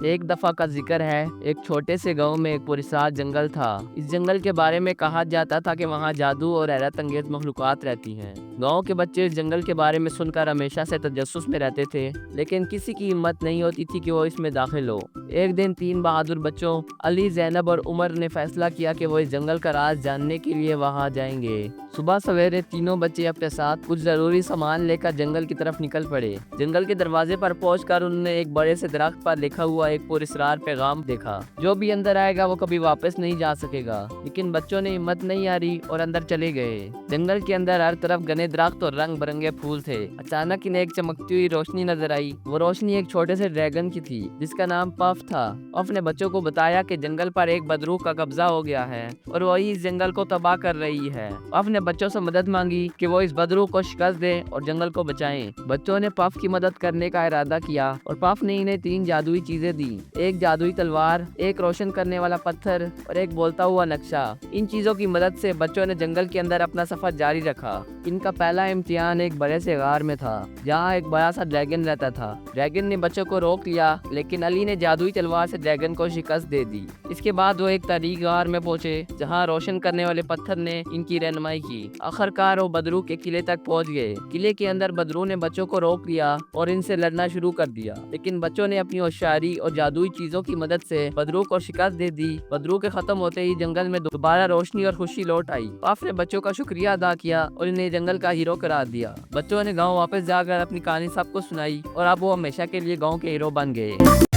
ایک دفعہ کا ذکر ہے، ایک چھوٹے سے گاؤں میں ایک پراسرار جنگل تھا۔ اس جنگل کے بارے میں کہا جاتا تھا کہ وہاں جادو اور حیرت انگیز مخلوقات رہتی ہیں۔ گاؤں کے بچے اس جنگل کے بارے میں سن کر ہمیشہ سے تجسس میں رہتے تھے، لیکن کسی کی ہمت نہیں ہوتی تھی کہ وہ اس میں داخل ہو۔ ایک دن 3 بہادر بچوں علی، زینب اور عمر نے فیصلہ کیا کہ وہ اس جنگل کا راز جاننے کے لیے وہاں جائیں گے۔ صبح سویرے تینوں بچے اپنے ساتھ کچھ ضروری سامان لے کر جنگل کی طرف نکل پڑے۔ جنگل کے دروازے پر پہنچ کر انہوں نے ایک بڑے سے درخت پر لکھا ہوا ایک پراسرار پیغام دیکھا: جو بھی اندر آئے گا وہ کبھی واپس نہیں جا سکے گا۔ لیکن بچوں نے ہمت نہیں ہاری اور اندر چلے گئے۔ جنگل کے اندر ہر طرف گھنے درخت اور رنگ برنگے پھول تھے۔ اچانک انہیں ایک چمکتی ہوئی روشنی نظر آئی۔ وہ روشنی ایک چھوٹے سے ڈریگن کی تھی جس کا نام پف تھا۔ پف نے بچوں کو بتایا کہ جنگل پر ایک بدروح کا قبضہ ہو گیا ہے اور وہی اس جنگل کو تباہ کر رہی ہے۔ پف نے بچوں سے مدد مانگی کہ وہ اس بدروح کو شکست دیں اور جنگل کو بچائیں۔ بچوں نے پف کی مدد کرنے کا ارادہ کیا اور پف نے انہیں 3 جادوئی چیزیں دیں: ایک جادوئی تلوار، ایک روشن کرنے والا پتھر اور ایک بولتا ہوا نقشہ۔ ان چیزوں کی مدد سے بچوں نے جنگل کے اندر اپنا سفر جاری رکھا۔ ان کا پہلا امتحان ایک بڑے سے غار میں تھا جہاں ایک بڑا سا ڈریگن رہتا تھا۔ ڈریگن نے بچوں کو روک لیا، لیکن علی نے جادوئی تلوار سے ڈریگن کو شکست دے دی۔ اس کے بعد وہ ایک تاریک غار میں پہنچے جہاں روشن کرنے والے پتھر نے ان کی رہنمائی کی۔ آخرکار وہ بدروح کے قلعے تک پہنچ گئے۔ قلعے کے اندر بدروح نے بچوں کو روک لیا اور ان سے لڑنا شروع کر دیا، لیکن بچوں نے اپنی ہوشیاری اور جادوئی چیزوں کی مدد سے بدروح کو شکست دے دی۔ بدروح کے ختم ہوتے ہی جنگل میں دوبارہ روشنی اور خوشی لوٹ آئی۔ پف نے بچوں کا شکریہ ادا کیا اور انہیں جنگل کا ہیرو قرار دیا۔ بچوں نے گاؤں واپس جا کر اپنی کہانی سب کو سنائی اور اب وہ ہمیشہ کے لیے گاؤں کے ہیرو بن گئے۔